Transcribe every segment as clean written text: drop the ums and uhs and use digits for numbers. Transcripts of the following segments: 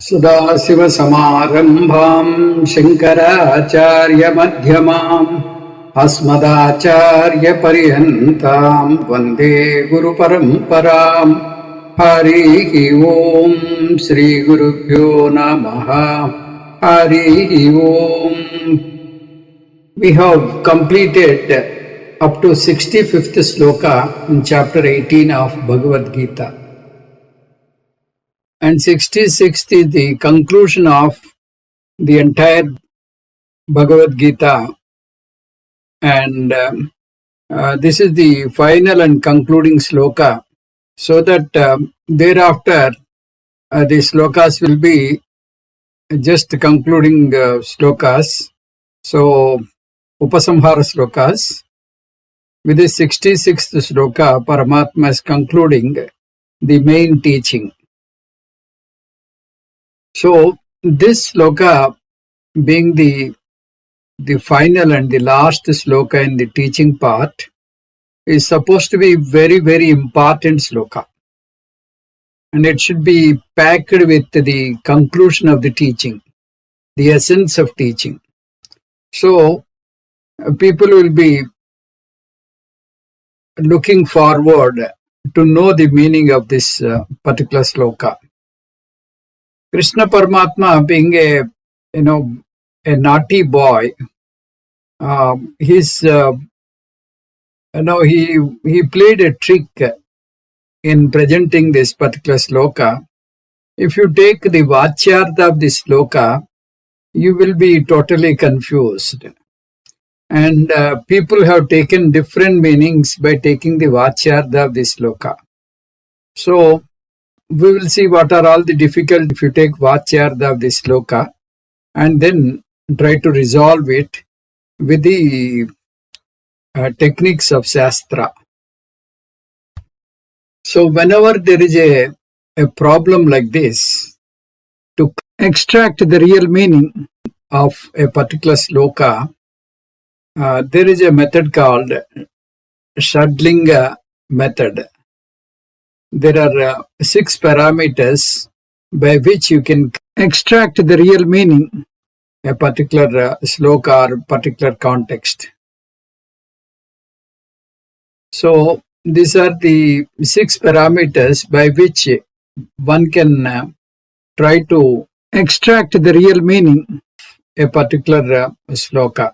सदाशिवसमारम्भाम् शङ्कराचार्यमध्यमाम् अस्मदाचार्यपर्यन्ताम् वन्दे गुरुपरम्पराम्। हरिः ओम् श्रीगुरुभ्यो नमः। हरिः ओम्. We have completed up to 65th sloka in chapter 18 of Bhagavad Gita. And 66th is the conclusion of the entire Bhagavad Gita. And this is the final and concluding sloka. So that thereafter the slokas will be just concluding slokas. So, Upasamhara slokas. With the 66th sloka, Paramatma is concluding the main teaching. So, this sloka being the final and the last sloka in the teaching part is supposed to be very, very important sloka. And it should be packed with the conclusion of the teaching, the essence of teaching. So, people will be looking forward to know the meaning of this particular sloka. Krishna Paramatma, being a naughty boy, he played a trick in presenting this particular sloka. If you take the Vachyartha of this sloka, you will be totally confused. And people have taken different meanings by taking the Vachyartha of this sloka. So, we will see what are all the difficulties if you take Vachyartha of this sloka and then try to resolve it with the techniques of Shastra. So, whenever there is a problem like this, to extract the real meaning of a particular sloka, there is a method called Shadlinga method. There are 6 parameters by which you can extract the real meaning a particular sloka or particular context. So, these are the 6 parameters by which one can try to extract the real meaning a particular sloka.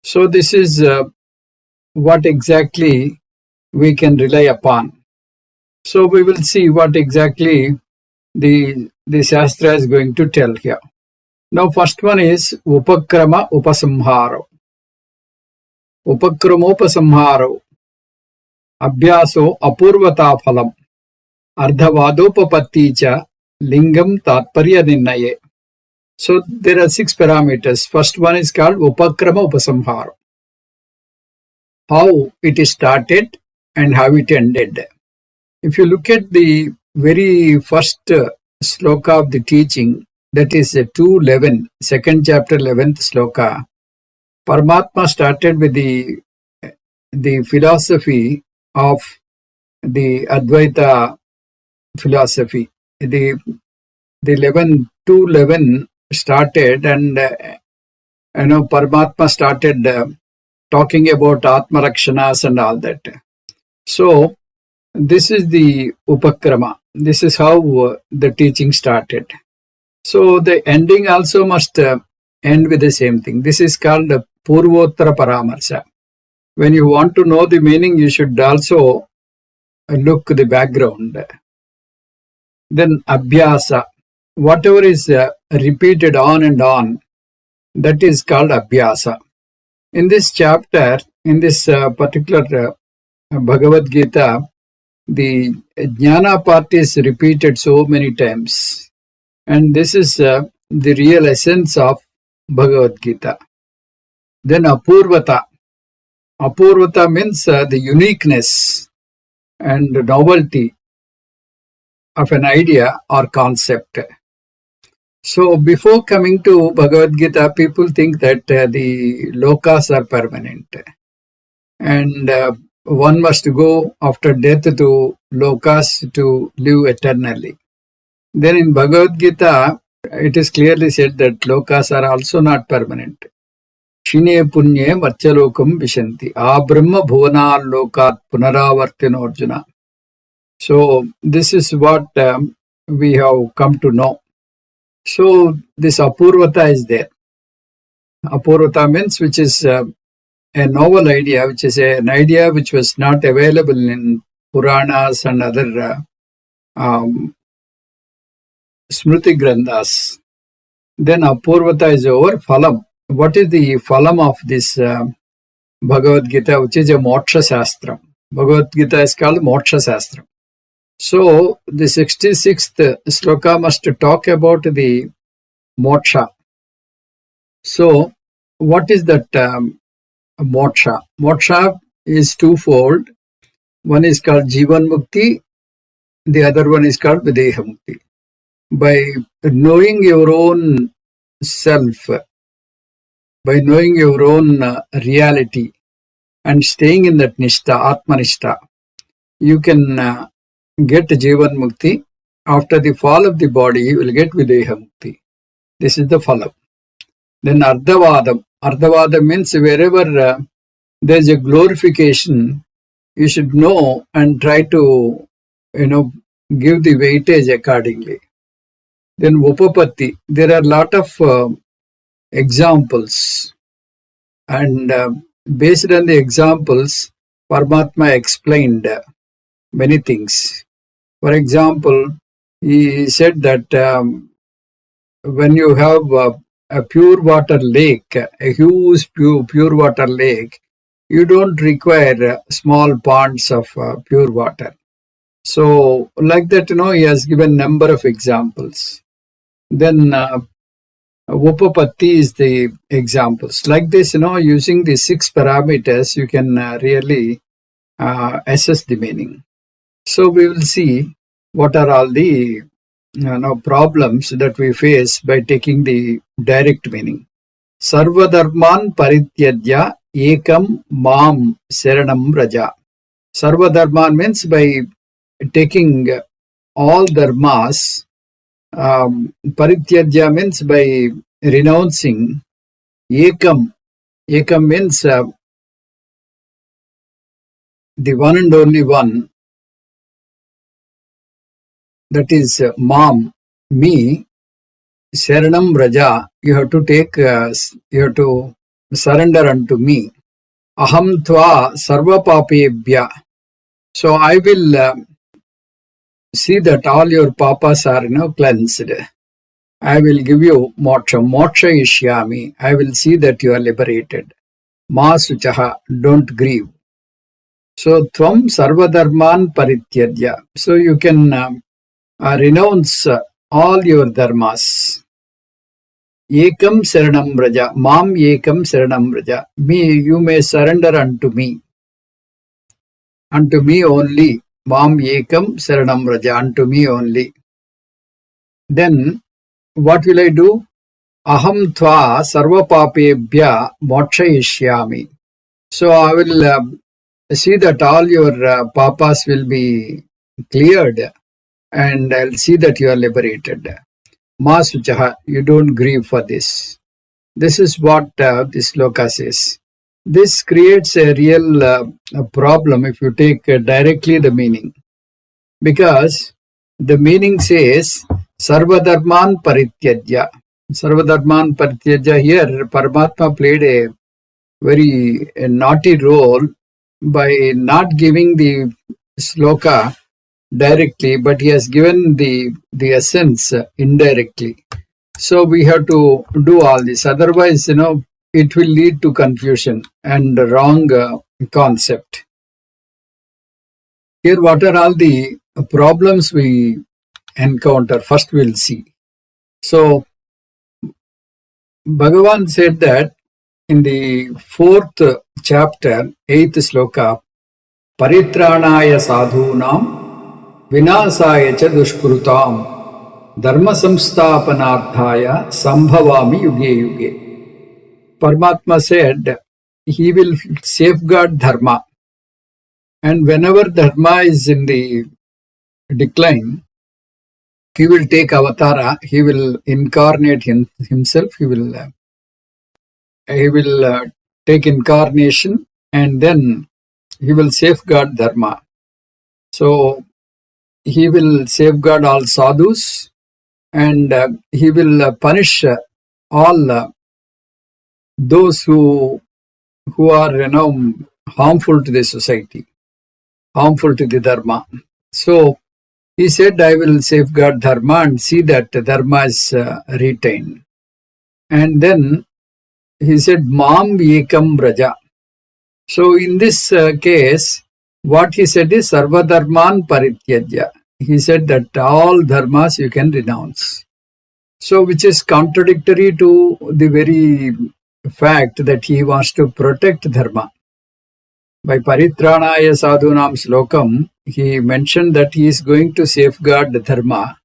So, this is what exactly we can rely upon. So, we will see what exactly the Shastra is going to tell here. Now, first one is Upakrama Upasamharo. Upakrama Upasamharo. Abhyaso Apurvata Phalam. Ardhavadopapatti cha Lingam Tatparya Nirnaye. So, there are 6 parameters. First one is called Upakrama Upasamharo. How it is started and how it ended. If you look at the very first sloka of the teaching, that is 2:11, second chapter 11th sloka, Paramatma started with the philosophy of the Advaita philosophy. The 2:11 started and Paramatma started talking about Atma Rakshanas and all that. So, this is the Upakrama. This is how the teaching started. So, the ending also must end with the same thing. This is called Purvottara Paramarsha. When you want to know the meaning, you should also look the background. Then Abhyasa. Whatever is repeated on and on, that is called Abhyasa. In this chapter, in this particular Bhagavad Gita, the Jnana part is repeated so many times. And this is the real essence of Bhagavad Gita. Then Apurvata. Apurvata means the uniqueness and novelty of an idea or concept. So, before coming to Bhagavad Gita, people think that the lokas are permanent. And one must go after death to lokas to live eternally. Then in Bhagavad Gita, it is clearly said that lokas are also not permanent. Shine punye marchalokam vishanti. Abrahma bhuvanal lokat punaravartino Arjuna. So this is what we have come to know. So this apurvata is there. Apurvata means which is a novel idea, which is an idea which was not available in Puranas and other Smriti Granthas. Then Apurvata is over. Phalam. What is the phalam of this Bhagavad Gita, which is a Moksha Shastra? Bhagavad Gita is called Moksha Shastra. So the 66th sloka must talk about the moksha. So what is that moksha? Moksha is twofold. One is called Jivan Mukti, the other one is called Videha Mukti. By knowing your own self, by knowing your own reality and staying in that Nishtha, Atmanishta, you can get Jivan Mukti. After the fall of the body, you will get Videha Mukti. This is the phalam. Then Ardhavadam. Ardhavadam means wherever there is a glorification, you should know and try to, give the weightage accordingly. Then Upapatti. There are a lot of examples, and based on the examples, Paramatma explained many things. For example, he said that when you have a pure water lake, a huge pure water lake, you don't require small ponds of pure water. So like that, he has given number of examples. Then Upapatti is the examples. Like this, using the 6 parameters, you can really assess the meaning. So we will see what are all the problems that we face by taking the direct meaning. Sarvadharman parityajya ekam mam saranam raja. Sarvadharman means by taking all dharmas. Parityajya means by renouncing. Ekam. Ekam means the one and only one. That is Mam, me, Saranam Raja. You have to take, you have to surrender unto me. Aham tva sarva papebhya. So I will see that all your papas are cleansed. I will give you moksha. Moksha ishyami. I will see that you are liberated. Ma suchaha. Don't grieve. So tvam sarvadharman parityajya. So you can renounce all your dharmas. Ekam saranam raja. Mam ekam saranam raja. Me, you may surrender unto me. Unto me only. Mam ekam saranam raja. Unto me only. Then, what will I do? Aham tva sarva papebhya mokshayishyami. So I will see that all your papas will be cleared, and I'll see that you are liberated. Ma suchaha, you don't grieve for this. This is what this sloka says. This creates a real problem if you take directly the meaning. Because the meaning says, Sarvadharman parityajya. Sarvadharman parityajya, here Paramatma played a very naughty role by not giving the sloka directly, but he has given the essence indirectly. So we have to do all this. Otherwise, it will lead to confusion and wrong concept. Here, what are all the problems we encounter? First, we'll see. So, Bhagavan said that in the 4th chapter, 8th sloka, Paritranaya sadhunam vinasaya cha dushkrutam dharma samsthapanarthaya sambhavami yuge yuge. Paramatma said he will safeguard dharma. And whenever dharma is in the decline, he will take avatara, he will incarnate himself, he will take incarnation, and then he will safeguard dharma. So he will safeguard all sadhus, and he will punish all those who are harmful to the society, harmful to the dharma. So he said, I will safeguard dharma and see that dharma is retained. And then he said, Mam Ekam Braja. So in this case, what he said is Sarva Dharman Parityajya. He said that all dharmas you can renounce. So which is contradictory to the very fact that he wants to protect dharma. By Paritranaya Sadhunam Slokam, he mentioned that he is going to safeguard the dharma.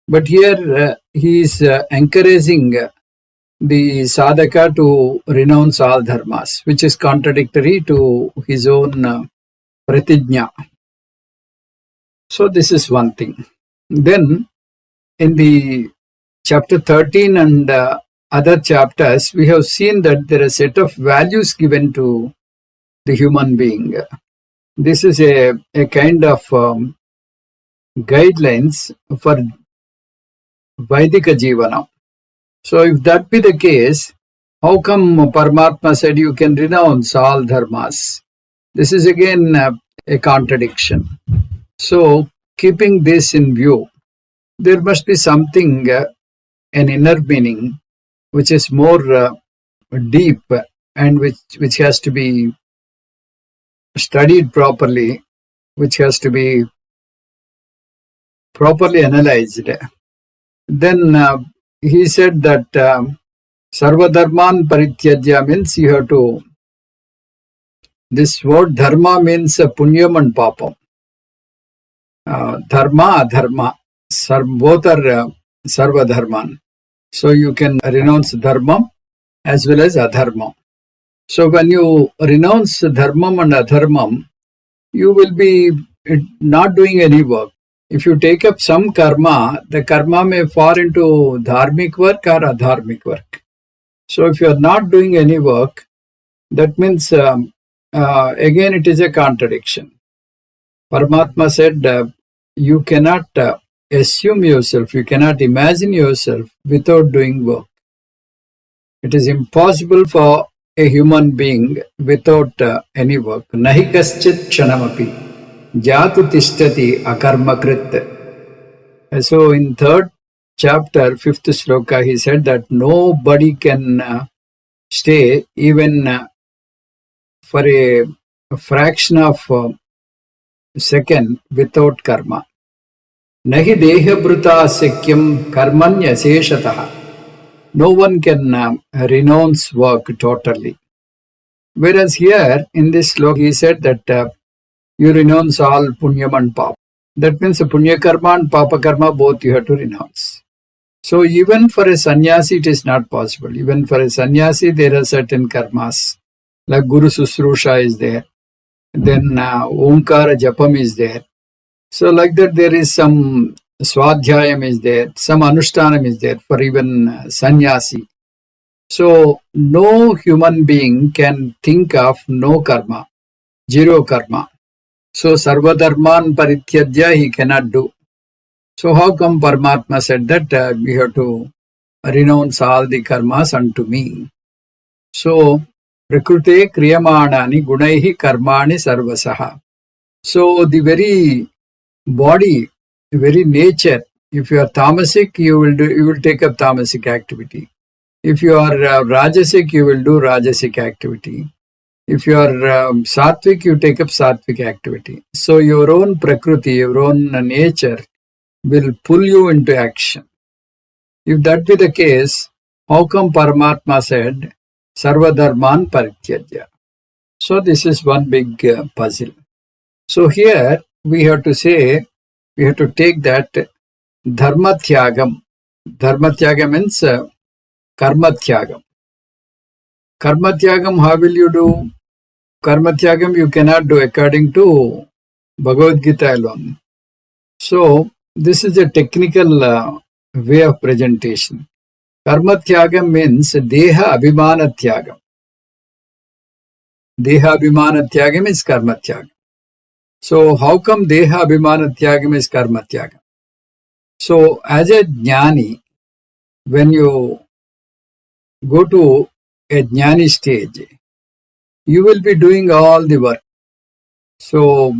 But here he is encouraging the sadhaka to renounce all dharmas, which is contradictory to his own pratijna. So this is one thing. Then in the chapter 13 and other chapters, we have seen that there are a set of values given to the human being. This is a kind of guidelines for Vaidika Jivana. So if that be the case, how come Paramatma said you can renounce all dharmas? This is again a contradiction. So keeping this in view, there must be something, an inner meaning, which is more deep and which has to be studied properly, which has to be properly analyzed. Then he said that Sarva Dharman Parityajya means you have to, this word dharma means punyam and papam. Dharma, adharma, both are Sarva Dharman. So you can renounce dharma as well as adharma. So when you renounce dharmam and adharmam, you will be not doing any work. If you take up some karma, the karma may fall into dharmic work or adharmic work. So if you are not doing any work, that means again it is a contradiction. Paramatma said you cannot assume yourself, you cannot imagine yourself without doing work. It is impossible for a human being without any work. Nahi kaschit kshanamapi jatu tishtati akarmakrit. So in third chapter, fifth sloka, he said that nobody can stay even for a fraction of a second without karma. Nahi deha bruta sekyam karmanya seshataha. No one can renounce work totally. Whereas here in this sloka, he said that you renounce all punyam and papa. That means punya karma and papa karma both you have to renounce. So even for a sannyasi it is not possible. Even for a sannyasi there are certain karmas. Like Guru Susrusha is there. Then Omkara Japam is there. So like that there is some Swadhyayam is there. Some Anushtanam is there for even sannyasi. So no human being can think of no karma. Zero karma. So Sarva Dharman Parityajya he cannot do. So how come Paramatma said that we have to renounce all the karmas unto me? So Prakrute Kriyamanani Gunaihi Karmani Sarvasaha. So the very body, the very nature, if you are tamasic, you will take up tamasic activity. If you are rajasic, you will do rajasic activity. If you are sattvic, you take up sattvic activity. So your own prakriti, your own nature will pull you into action. If that be the case, how come Paramatma said, Sarva Dharman Parityajya? So this is one big puzzle. So here we have to say, we have to take that Dharma Thyagam. Dharma Thyagam means Karma Thyagam. Karma Thyagam, how will you do? Karma Thyagam you cannot do according to Bhagavad Gita alone. So this is a technical way of presentation. Karma tyagam means deha abhimana tyagam. Deha abhimana tyagam is karma tyagam. So how come deha abhimana tyagam is karma tyagam? So as a jnani, when you go to a jnani stage, you will be doing all the work. So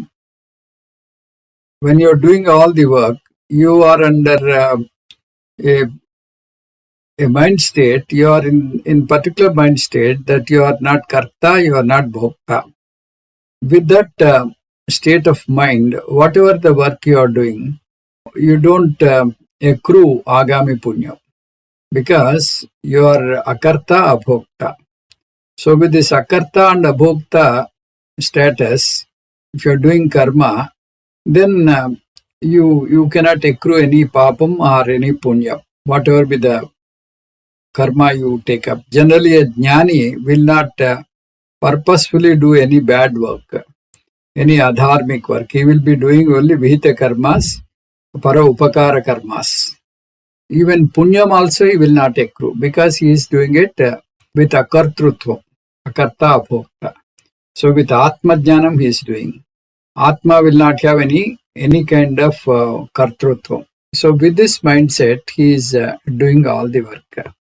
when you're doing all the work, you are under a mind state, you are in particular mind state that you are not karta, you are not bhokta. With that state of mind, whatever the work you are doing, you don't accrue agami punya because you are akarta abhokta. So with this akarta and abhokta status, if you are doing karma, then you cannot accrue any papam or any punya, whatever be the karma you take up. Generally, a jnani will not purposefully do any bad work, any adharmic work. He will be doing only vihita karmas, para upakara karmas. Even punyam also he will not accrue because he is doing it with akartrutva, akarta abhokta. So with atma jnanam he is doing. Atma will not have any kind of kartrutva. So with this mindset, he is doing all the work.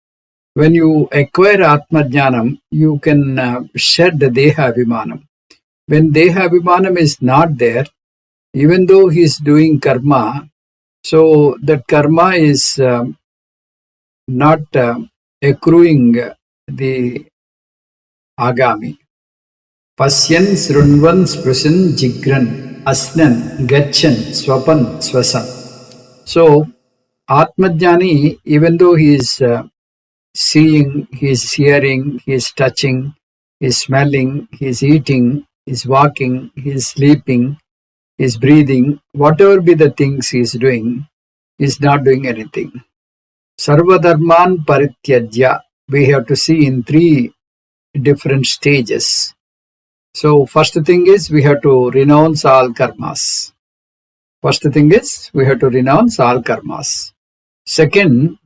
When you acquire Atma Jnanam, you can shed the Deha Abhimanam. When Deha Abhimanam is not there, even though he is doing karma, so that karma is not accruing the agami. Pasyan, Srunvan, Sprusan, Jigran, Asnan, Gachan, Swapan, Swasan. So, Atma Jnani, even though he is seeing, he is hearing, he is touching, he is smelling, he is eating, he is walking, he is sleeping, he is breathing, whatever be the things he is doing, he is not doing anything. Sarvadharman parityajya, we have to see in 3 different stages. So first thing is we have to renounce all karmas. First thing is we have to renounce all karmas. Second,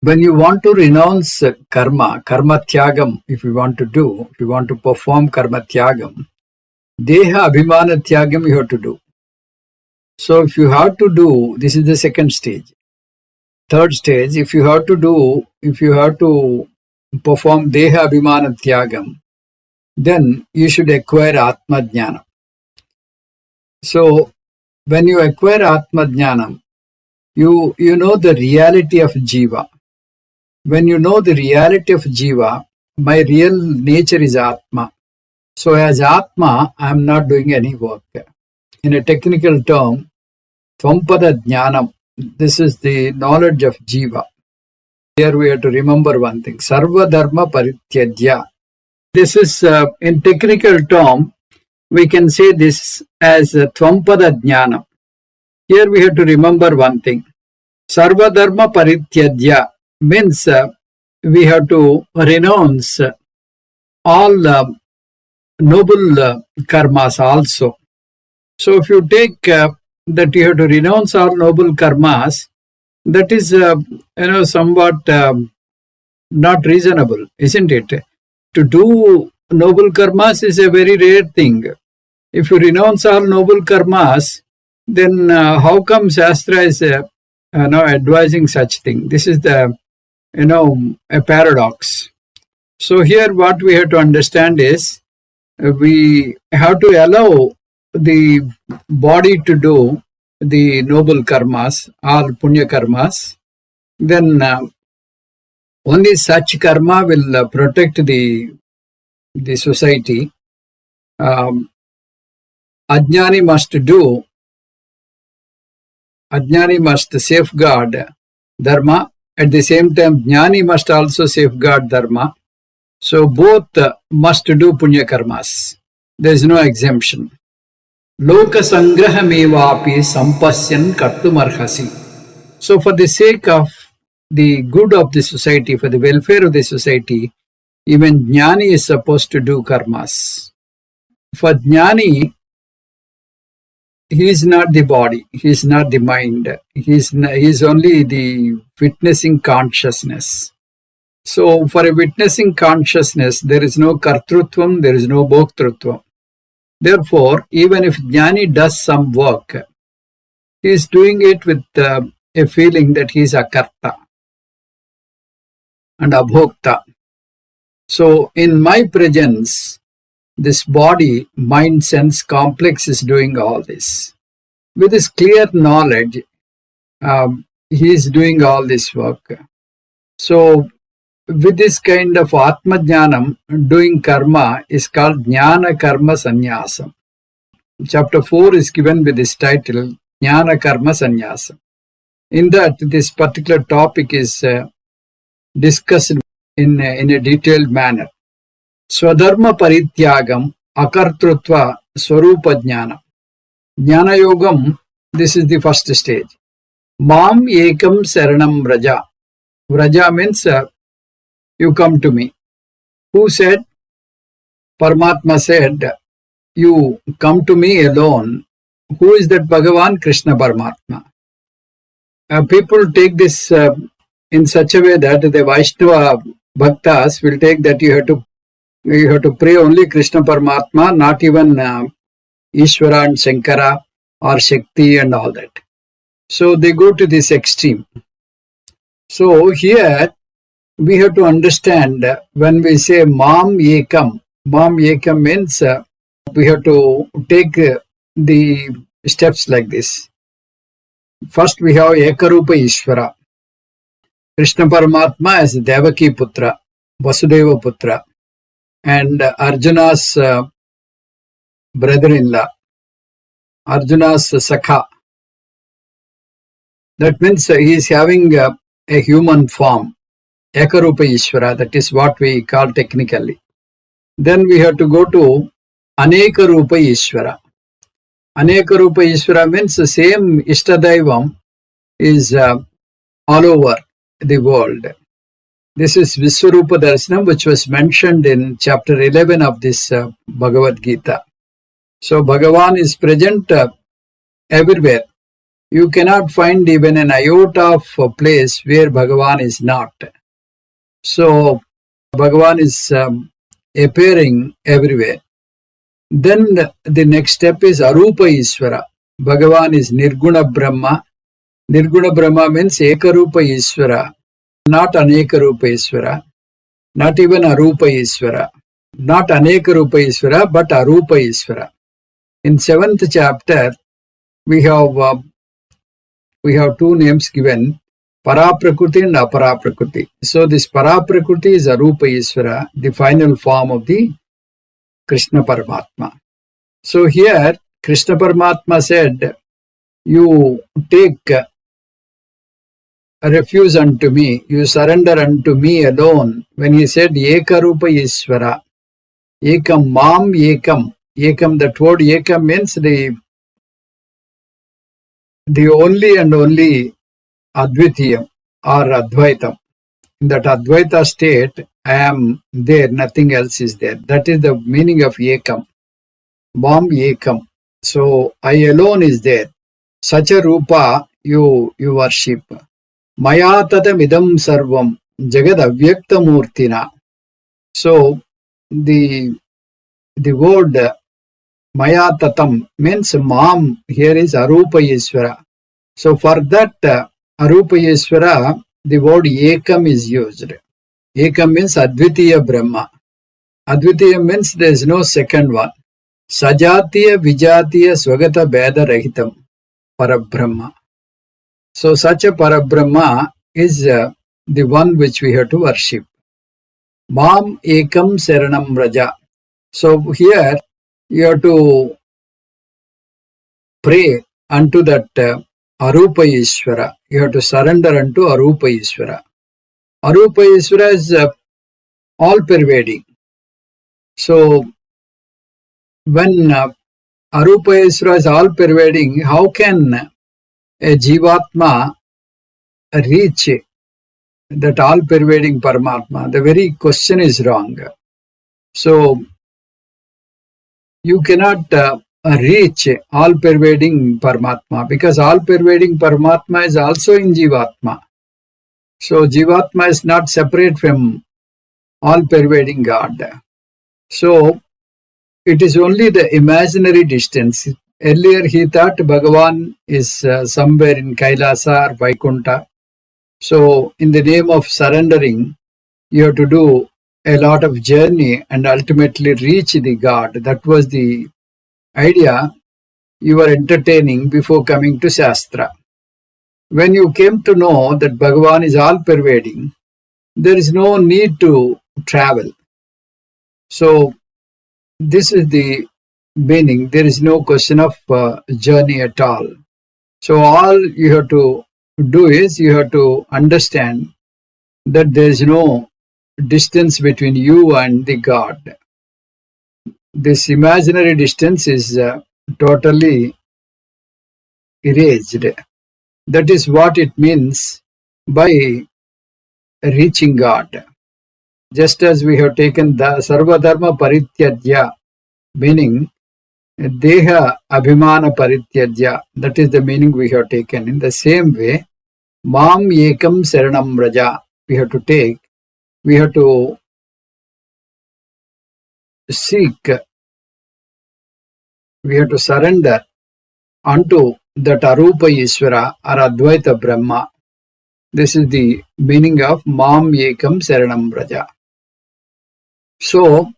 when you want to renounce karma tyagam, if you want to do, if you want to perform karma tyagam, deha abhimana tyagam you have to do. So if you have to do, this is the second stage. Third stage, if you have to perform deha abhimana tyagam, then you should acquire atma jnana. So when you acquire atma jnanam, you know the reality of jiva. When you know the reality of jiva, my real nature is atma. So as atma, I am not doing any work. In a technical term, tvampada jnanam, this is the knowledge of jiva. Here we have to remember one thing, sarva dharma parityajya. This is, in technical term, we can say this as tvampada jnanam. Here we have to remember one thing, sarva dharma parityajya means we have to renounce all noble karmas also. So if you take that you have to renounce all noble karmas, that is somewhat not reasonable, isn't it? To do noble karmas is a very rare thing. If you renounce all noble karmas, then how come Shastra is advising such thing? This is the a paradox. So here what we have to understand is we have to allow the body to do the noble karmas or punya karmas. Then only such karma will protect the society. Ajnani must safeguard dharma. At the same time, jnani must also safeguard dharma. So both must do punya karmas. There is no exemption. Loka sangrahamevapi sampasyan kartumarhasi. So for the sake of the good of the society, for the welfare of the society, even jnani is supposed to do karmas. For jnani, he is not the body, he is not the mind, he is only the witnessing consciousness. So for a witnessing consciousness, there is no kartrutvam, there is no bhoktrutvam. Therefore, even if Jnani does some work, he is doing it with a feeling that he is a karta and abhokta. So in my presence, this body, mind, sense complex is doing all this. With this clear knowledge, he is doing all this work. So with this kind of Atma Jnanam, doing karma is called Jnana Karma Sanyasa. Chapter 4 is given with this title, Jnana Karma Sanyasa. In that, this particular topic is discussed in a detailed manner. Swadharma Parityagam Akartrutva Swarupa Jnana. Jnana Yogam, this is the first stage. Mam Ekam Saranam Vraja. Vraja means you come to me. Who said? Paramatma said, you come to me alone. Who is that Bhagavan? Krishna Paramatma. People take this in such a way that the Vaishnava Bhaktas will take that you have to pray only Krishna Paramatma, not even Ishvara and Shankara or Shakti and all that. So they go to this extreme. So here we have to understand when we say Mam Ekam means we have to take the steps like this. First we have Ekarupa Ishvara. Krishna Paramatma as Devaki Putra, Vasudeva Putra, and Arjuna's brother-in-law, Arjuna's Sakha. That means he is having a human form, Ekarupa Ishvara, that is what we call technically. Then we have to go to Anekarupa Ishvara. Anekarupa Ishvara means the same Ishtadaivam is all over the world. This is Viswarupa Darshanam, which was mentioned in chapter 11 of this Bhagavad Gita. So Bhagavan is present everywhere. You cannot find even an iota of a place where Bhagavan is not. So Bhagavan is appearing everywhere. Then the next step is Arupa Ishvara. Bhagavan is Nirguna Brahma. Nirguna Brahma means Ekarupa Ishvara, not Anekarupa Ishvara, not even Arupa Ishvara, not Anekarupa Ishvara, but Arupa Ishvara. In 7th chapter, we have two names given, Paraprakriti and Aparaprakriti. So this Paraprakriti is Arupa Ishvara, the final form of the Krishna Paramatma. So here, Krishna Paramatma said, you take refuge unto me, you surrender unto me alone. When he said, Ekarupa Ishvara, Ekam Mam Ekam, Ekam, that word Ekam means the only and only Advitiyam or Advaitam. In that Advaita state, I am there, nothing else is there. That is the meaning of Ekam. Mam Ekam. So I alone is there. Such a Rupa you worship. Maya tatam idam sarvam jagad avyakta murtina. So the word Maya tatam means Mam here is Arupa Ishvara. So for that Arupa Ishvara, the word Ekam is used. Ekam means Advitiya Brahma. Advitiya means there is no second one. Sajatiya Vijatiya Swagata Beda Rahitam Parabrahma. So such a Parabrahma is the one which we have to worship. Mam Ekam Saranam Raja. So here you have to pray unto that Arupa Ishvara. You have to surrender unto Arupa Ishvara. Arupa Ishvara is all pervading. So when Arupa Ishvara is all pervading, how can a Jivatma reach that all pervading Paramatma? The very question is wrong. So you cannot reach all-pervading Paramatma, because all-pervading Paramatma is also in Jivatma. So Jivatma is not separate from all-pervading God. So it is only the imaginary distance. Earlier he thought Bhagavan is somewhere in Kailasa or Vaikuntha. So in the name of surrendering, you have to do a lot of journey and ultimately reach the God. That was the idea you were entertaining before coming to Shastra. When you came to know that Bhagavan is all-pervading, there is no need to travel. So this is the meaning. There is no question of journey at all. So all you have to do is you have to understand that there is no distance between you and the God. This imaginary distance is totally erased. That is what it means by reaching God. Just as we have taken the Sarva Dharma Parityajya, meaning Deha Abhimana Parityajya, that is the meaning we have taken. In the same way, Mam Ekam Saranam Raja, we have to take, we have to seek, we have to surrender unto that Arupa Ishvara or Advaita Brahma. This is the meaning of Mam Ekam Saranam Raja. So,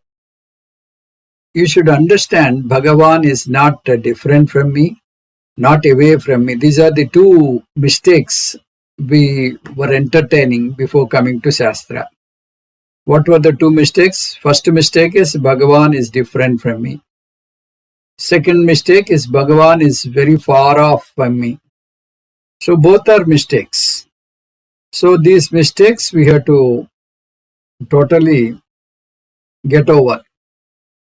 you should understand Bhagavan is not different from me, not away from me. These are the two mistakes we were entertaining before coming to Shastra. What were the two mistakes? First mistake is Bhagavan is different from me. Second mistake is Bhagavan is very far off from me. So both are mistakes. So these mistakes we have to totally get over.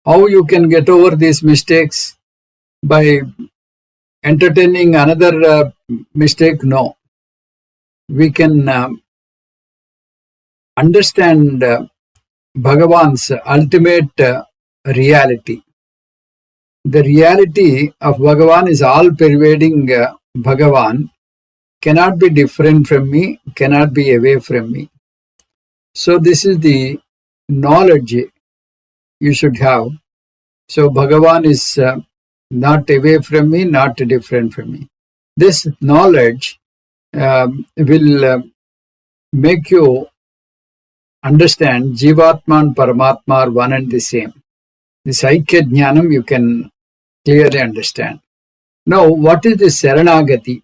How you can get over these mistakes? By entertaining another mistake? No. We can understand Bhagavan's ultimate reality. The reality of Bhagavan is all-pervading Bhagavan, cannot be different from me, cannot be away from me. So this is the knowledge you should have. So Bhagavan is not away from me, not different from me. This knowledge will make you understand Jivatma and Paramatma are one and the same. This Aikya Jnanam you can clearly understand. Now, what is the Saranagati?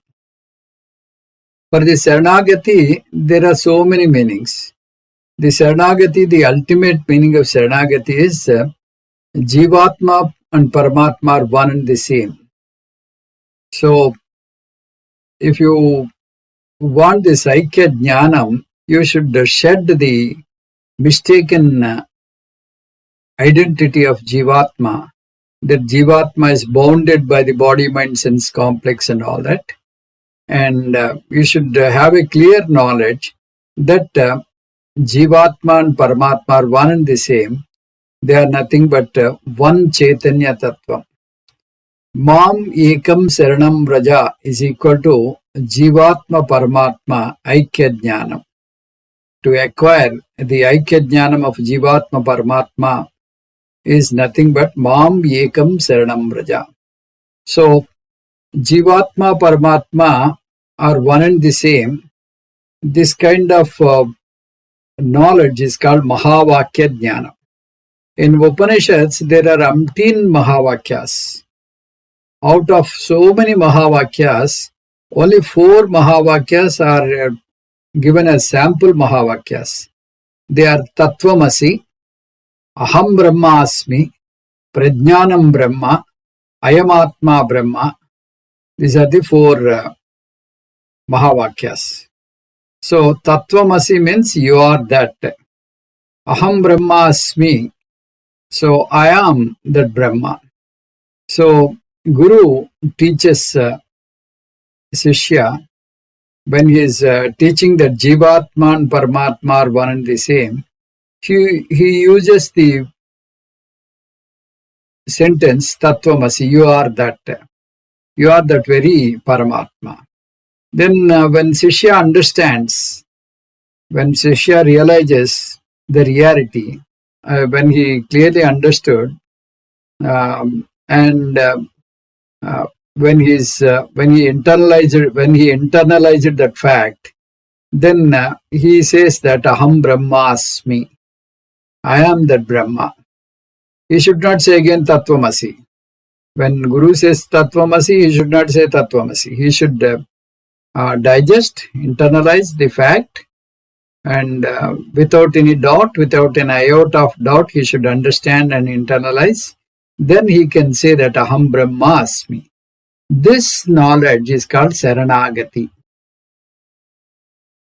For the Saranagati, there are so many meanings. The Saranagati, the ultimate meaning of Saranagati is Jivatma and Paramatma are one and the same. So, if you want this Aikya Jnanam, you should shed the mistaken identity of Jivatma, that Jivatma is bounded by the body, mind, sense complex and all that. And you should have a clear knowledge that Jivatma and Paramatma are one and the same. They are nothing but one Chaitanya Tattva. Mam Ekam Saranam Raja is equal to Jivatma Paramatma Aikya Jnanam. To acquire the Aikya Jnanam of Jivatma Paramatma is nothing but Mam Ekam Saranam Raja. So, Jivatma Paramatma are one and the same. This kind of knowledge is called Mahavakya Jnana. In Upanishads, there are umpteen Mahavakyas. Out of so many Mahavakyas, only 4 Mahavakyas are given as sample Mahavakyas. They are Tattvamasi, Aham Brahmasmi, Prajnanam Brahma, Ayamatma Brahma. These are the 4 Mahavakyas. So, Tattvamasi means you are that. Aham Brahmasmi. So, I am that Brahma. So, Guru teaches Sishya when he is teaching that Jivatma and Paramatma are one and the same. He uses the sentence, Tattvamasi, you are that very Paramatma. Then when Shishya understands, when Shishya realizes the reality, when he clearly understood, and when he internalized that fact, then he says that Aham Brahmasmi, I am that Brahma. He should not say again Tattvamasi. When Guru says Tattvamasi, he should not say Tattvamasi. He should digest, internalize the fact, and without any doubt, without an iota of doubt, he should understand and internalize. Then he can say that Aham Brahmasmi. This knowledge is called Saranagati.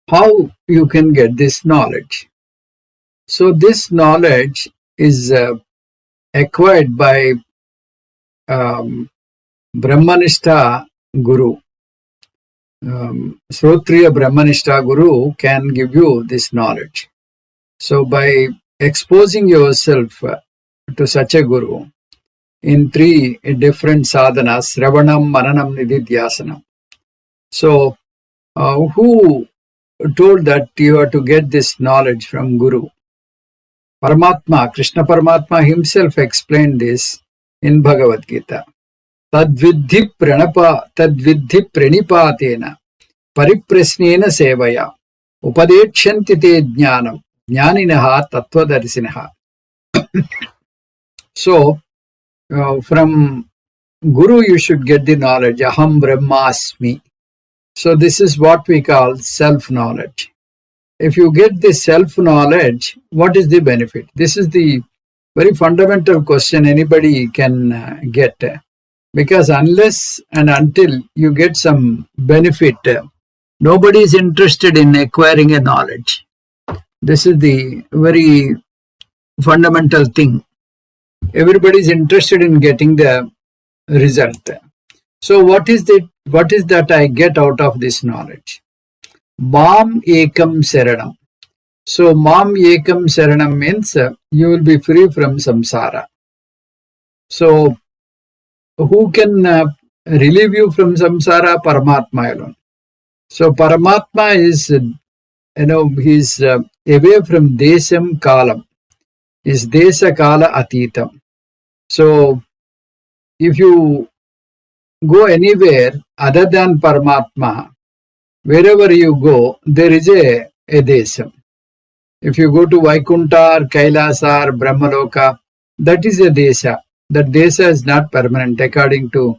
How you can get this knowledge? So this knowledge is acquired by Brahmanishta Guru. Srotriya Brahmanishta Guru can give you this knowledge. So by exposing yourself to such a Guru in 3 different sadhanas, Sravanam, Mananam, Nididhyasanam. So who told that you have to get this knowledge from Guru? Paramatma, Krishna Paramatma himself explained this in Bhagavad Gita. Tadvidhi pranipatena pariprasnena sevaya upadechanti te jnanam jnaninaha tattvadarshinaha. So from Guru you should get the knowledge, Aham Brahmasmi. So this is what we call self-knowledge. If you get this self-knowledge, what is the benefit? This is the very fundamental question anybody can get. Because unless and until you get some benefit, nobody is interested in acquiring a knowledge. This is the very fundamental thing. Everybody is interested in getting the result. So what is that I get out of this knowledge? Mam ekam saranam. So mam ekam saranam means you will be free from samsara. So who can relieve you from samsara? Paramatma alone. So Paramatma is, he's away from desam kalam. Is desa kala atitam. So if you go anywhere other than Paramatma, wherever you go, there is a desam. If you go to Vaikuntha or Kailasa or Brahmaloka, that is a desa. That desa is not permanent according to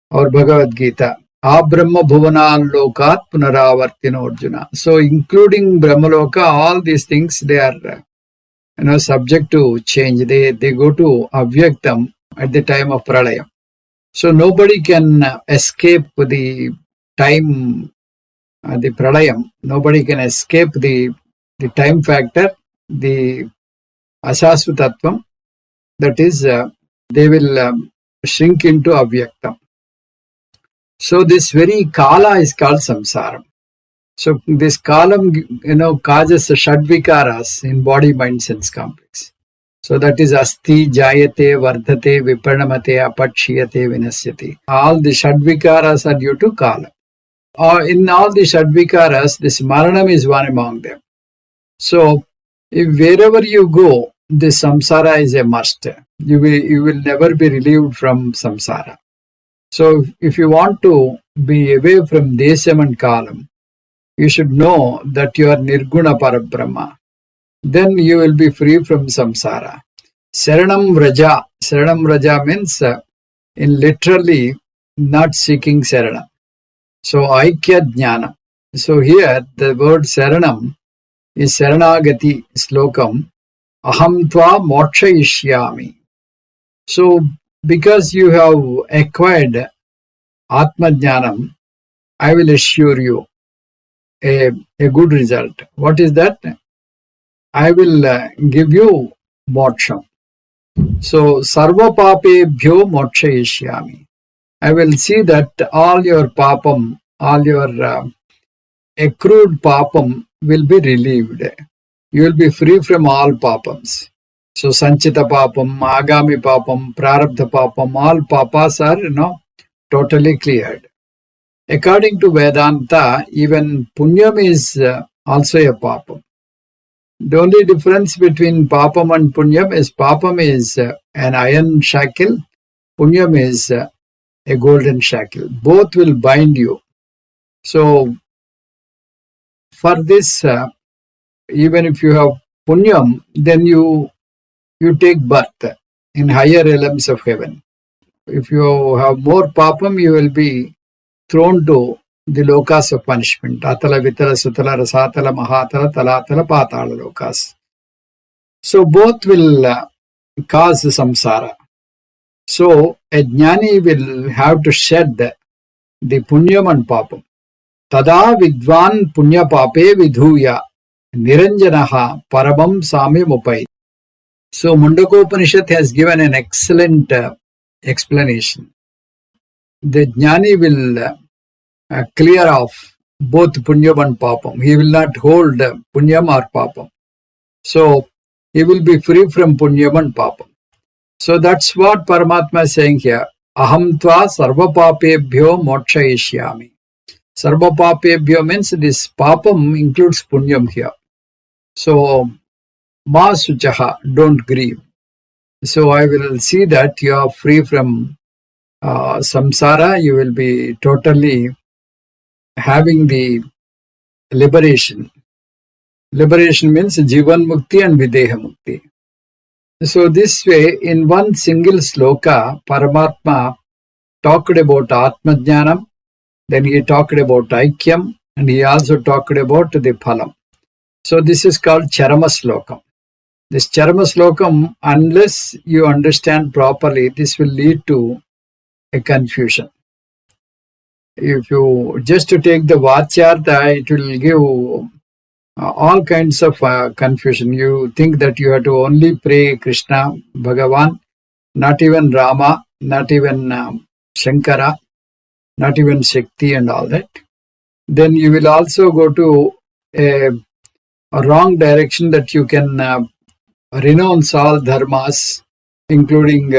our Bhagavad Gita. Abrahma bhuvanal lokat punaravartino Arjuna. So including Brahmaloka, all these things, they are subject to change. They go to avyaktam at the time of pralayam. So nobody can escape the time, the pralayam. Nobody can escape the time factor, the asasvatatvam. That is, they will shrink into avyaktam. So this very kala is called samsara. So this kalam, causes shadvikaras in body, mind, sense complex. So that is asti, jayate, vardhate, viparnamate, apachiyate, vinasyate. All the shadvikaras are due to kala. In all the shadvikaras, this maranam is one among them. So if wherever you go, this samsara is a must. You will never be relieved from samsara. So if you want to be away from desam and kalam, you should know that you are nirguna parabrahma. Then you will be free from samsara. Saranam vraja. Saranam vraja means in literally not seeking saranam. So aikya jnana. So here the word saranam is saranagati slokam. Aham tva mokshayishyami. So because you have acquired atma jnanam, I will assure you a good result. What is that? I will give you moksha. So sarva papebhyo mokshayishyami. I will see that all your papam, all your accrued papam will be relieved. You will be free from all papams. So Sanchita Papam, Agami Papam, Prarabdha Papam, all papas are, totally cleared. According to Vedanta, even Punyam is also a Papam. The only difference between Papam and Punyam is Papam is an iron shackle, Punyam is a golden shackle. Both will bind you. So for this, even if you have Punyam, then you take birth in higher realms of heaven. If you have more Papam, you will be thrown to the lokas of punishment. Atala, Vitala, Sutala, Rasatala, Mahatala, Talatala, Patala lokas. So both will cause samsara. So a jnani will have to shed the punyam and papam. Tada vidvan punya pape vidhuya niranjanaha paramam samyamupai. So Mundakopanishad has given an excellent explanation. The jnani will clear off both punyam and papam. He will not hold punyam or papam. So he will be free from punyam and papam. So that's what Paramatma is saying here. Aham tva sarva papebhyo mokshayishyami. Sarva papebhyo means this papam includes punyam here. So ma suchaha, don't grieve. So I will see that you are free from samsara. You will be totally having the liberation. Liberation means jivan mukti and videha mukti. So this way, in one single sloka, Paramatma talked about Atma Jnanam, then he talked about Aikyam, and he also talked about the Phalam. So this is called Charama Slokam. This Charama Slokam, unless you understand properly, this will lead to a confusion. If you just to take the Vachyartha, it will give all kinds of confusion. You think that you have to only pray Krishna, Bhagavan, not even Rama, not even Shankara, not even Shakti and all that. Then you will also go to a wrong direction that you can renounce all dharmas, including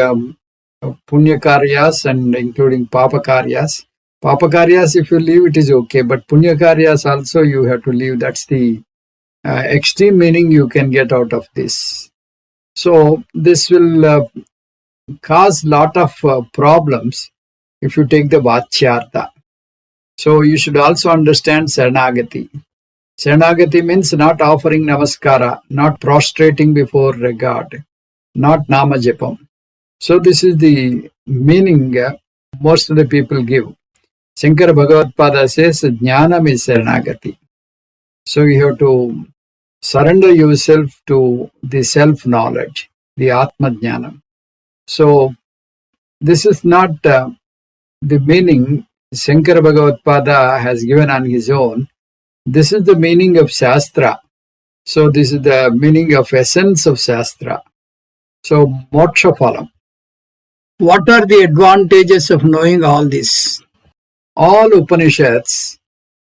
punya karyas and including papa karyas. Papa karyas, if you leave, it is okay, but punya karyas also you have to leave. That's the extreme meaning you can get out of this. So this will cause lot of problems if you take the Vachyartha. So you should also understand Saranagati. Saranagati means not offering namaskara, not prostrating before God, not namajapam. So this is the meaning most of the people give. Shankara Bhagavad-pada says jnanam is Saranagati. So you have to surrender yourself to the self-knowledge, the Atma Jnanam. So this is not the meaning Shankara Bhagavad-pada has given on his own. This is the meaning of Shastra. So this is the meaning of essence of Shastra. So Moksha Phalam. What are the advantages of knowing all this? All Upanishads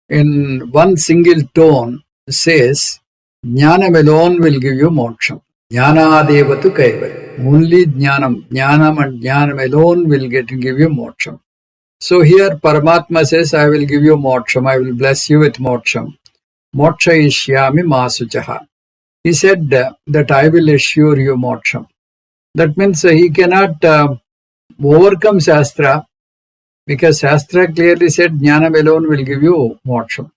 in one single tone says, Jnanam alone will give you moksham. Jnanadevatu kaival. Only Jnanam and Jnanam alone will give you moksham. So here Paramatma says, I will give you moksham, I will bless you with moksham. Mokshayishyami masuchaha. He said that I will assure you moksham. That means he cannot overcome Shastra, because Shastra clearly said Jnanam alone will give you moksham.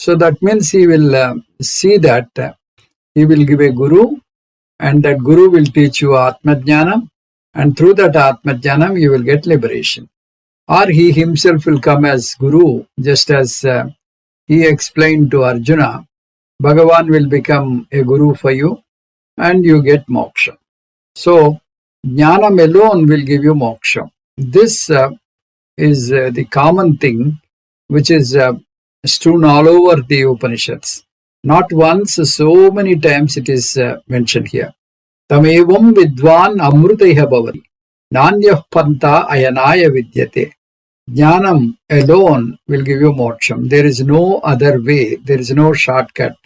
So that means he will see that he will give a guru, and that guru will teach you Atma Jnanam, and through that Atma Jnanam you will get liberation. Or he himself will come as guru, just as he explained to Arjuna. Bhagavan will become a guru for you, and you get moksha. So Jnanam alone will give you moksha. This is the common thing which is strewn all over the Upanishads. Not once, so many times it is mentioned here. Tamevam vidvan amrutaiha bhavati. Nanyah panta ayanaya vidyate. Jnanam alone will give you moksham. There is no other way. There is no shortcut.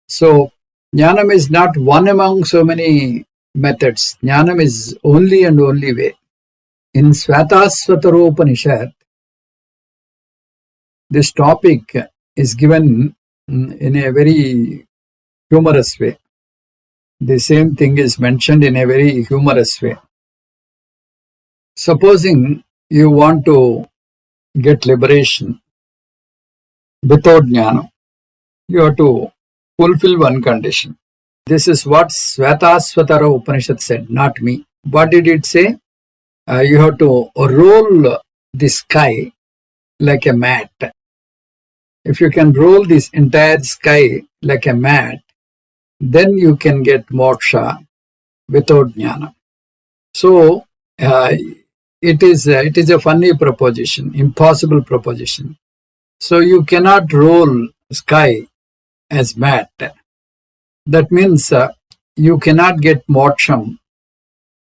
So Jnanam is not one among so many methods. Jnanam is only and only way. In Svatasvataropanishad, this topic is given in a very humorous way. The same thing is mentioned in a very humorous way. Supposing you want to get liberation without jnana, you have to fulfill one condition. This is what Svatasvatara Upanishad said, not me. What did it say? You have to roll the sky like a mat. If you can roll this entire sky like a mat, then you can get moksha without jnana. So, it is a funny proposition, impossible proposition. So you cannot roll sky as mat. That means you cannot get moksham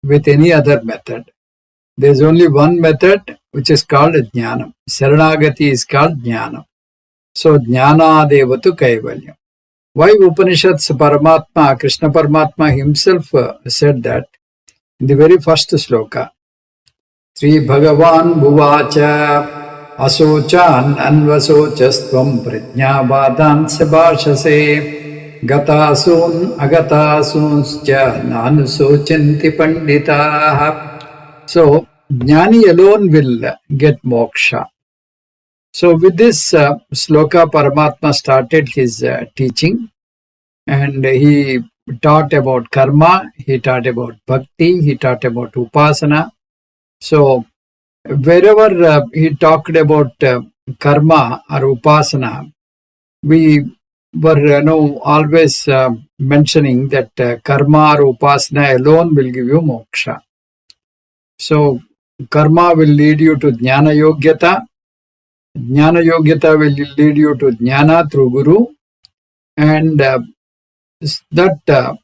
with any other method. There is only one method which is called jnana. Saranagati is called jnana. So jnana devatu kaivalyam. Why Upanishads Paramatma, Krishna Paramatma himself said that in the very first sloka. Sri Bhagavan Bhuvacha Asochan Anvasocastvam Prajnavadan Sabhashase Gatasun Agatasuncha Nanusochanti Panditaha. So, Jnani alone will get moksha. So, with this sloka, Paramatma started his teaching, and he taught about karma, he taught about bhakti, he taught about upasana. So, wherever he talked about karma or upasana, we were always mentioning that karma or upasana alone will give you moksha. So, karma will lead you to jnana yogyata. Jnana yogyata will lead you to jnana through guru, and that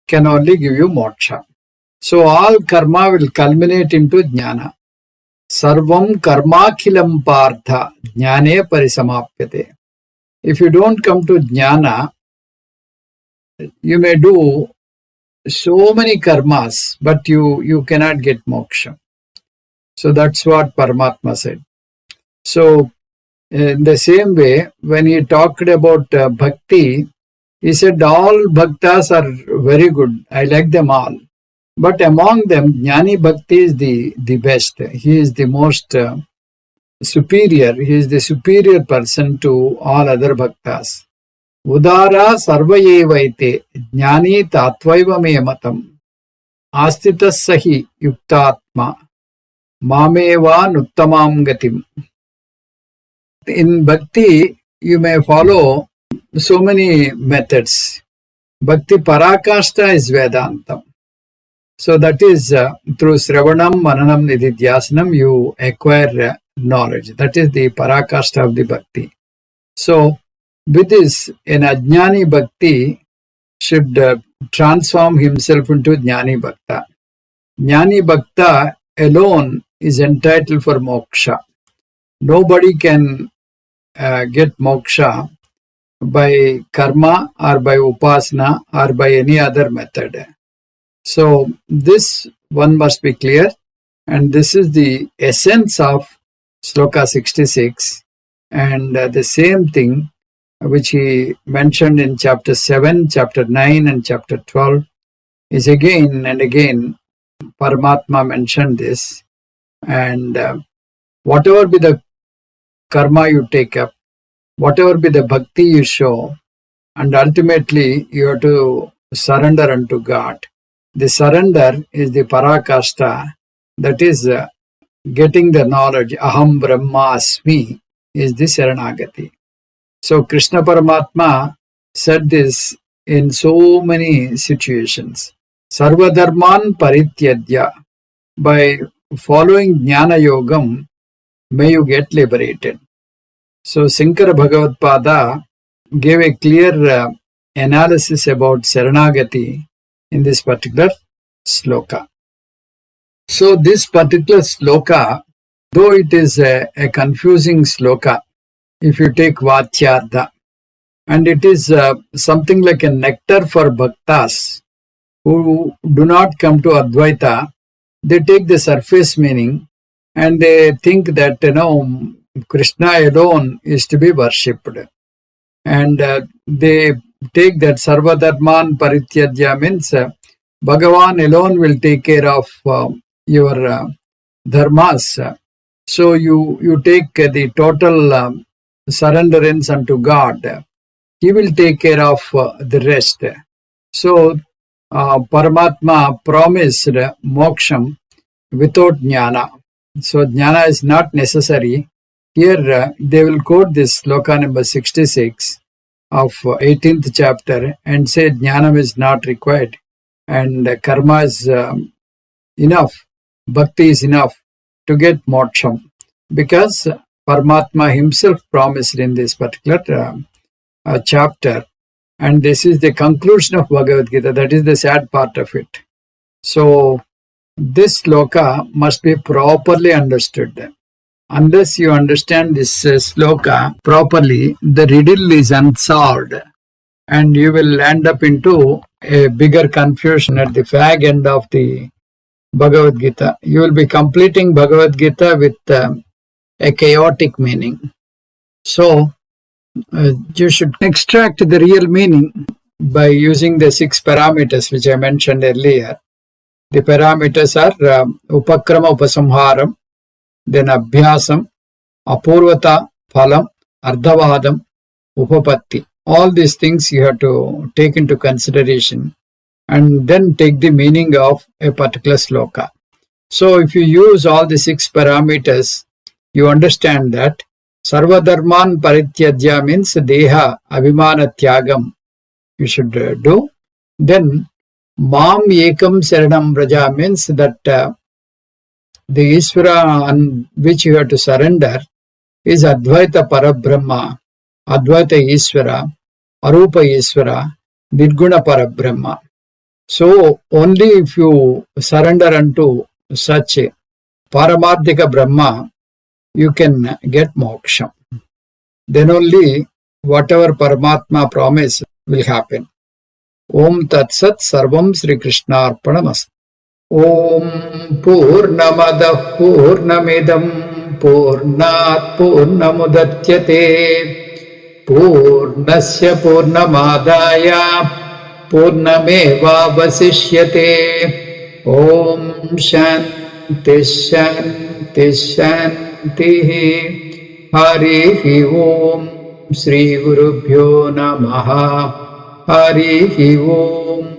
can only give you moksha. So all karma will culminate into jnana. Sarvam karmakhilam partha jnane parisamapyate. If you don't come to jnana, you may do so many karmas, but you cannot get moksha. So that's what Paramatma said. So in the same way, when he talked about bhakti, he said all bhaktas are very good. I like them all. But among them, Jnani Bhakti is the best. He is the most superior. He is the superior person to all other bhaktas. Udara sarvayevaite jnani tatvaiva me matam astitas sahi yuktatma mameva nuttamam gatim. In bhakti, you may follow so many methods. Bhakti parakashta is Vedantam. So that is through Sravanam, Mananam, Nididhyasanam, you acquire knowledge. That is the parakashta of the bhakti. So with this, an Ajnani Bhakti should transform himself into Jnani Bhakta. Jnani Bhakta alone is entitled for moksha. Nobody can get moksha by karma or by upasana or by any other method. So this one must be clear, and this is the essence of Sloka 66, and the same thing which he mentioned in chapter 7, chapter 9 and chapter 12 is again and again Paramatma mentioned this, and whatever be the karma you take up, whatever be the bhakti you show, and ultimately you have to surrender unto God. The surrender is the parakashta, that is getting the knowledge, aham brahmasmi, is the saranagati. So Krishna Paramatma said this in so many situations. Sarvadharman parityadya. By following jnana yogam, may you get liberated. So Sankara Bhagavad-pada gave a clear analysis about saranagati in this particular sloka. So this particular sloka, though it is a confusing sloka, if you take Vathyartha, and it is something like a nectar for bhaktas, who do not come to Advaita, they take the surface meaning and they think that, Krishna alone is to be worshipped. And they take that Sarvadharman Parityajya means Bhagavan alone will take care of your dharmas. So you take the total surrenderance unto God. He will take care of the rest. So Paramatma promised moksham without jnana. So jnana is not necessary. Here they will quote this sloka number 66 of 18th chapter and say jnanam is not required and karma is enough, bhakti is enough to get moksham, because Paramatma himself promised in this particular chapter, and this is the conclusion of Bhagavad Gita. That is the sad part of it. So this sloka must be properly understood. Unless you understand this sloka properly, the riddle is unsolved and you will end up into a bigger confusion at the fag end of the Bhagavad Gita. You will be completing Bhagavad Gita with a chaotic meaning. So you should extract the real meaning by using the 6 parameters which I mentioned earlier. The parameters are Upakrama Upasamharam, then Abhyasam, Apurvata Phalam, Ardhavadam, Upapatti. All these things you have to take into consideration and then take the meaning of a particular sloka. So if you use all the 6 parameters, you understand that Sarvadharman Parityajya means Deha Abhimana Tyagam you should do. Then Mam Ekam Saranam Braja means that the Isvara on which you have to surrender is Advaita Parabrahma, Advaita Isvara, Arupa Isvara, Nirguna Parabrahma. So only if you surrender unto such a Paramarthika Brahma, you can get moksha. Then only whatever Paramatma promise will happen. Om Tat Sat Sarvam Sri Krishna Arpanamastu. Om Purnamada Purnamidam Purnat Purnamudatyate Purnasya Purnamadaya Purnameva Vasishyate. Om Shanti Shanti Shanti. Harihi Om Sri Gurubhyo Namaha. Harihi Om.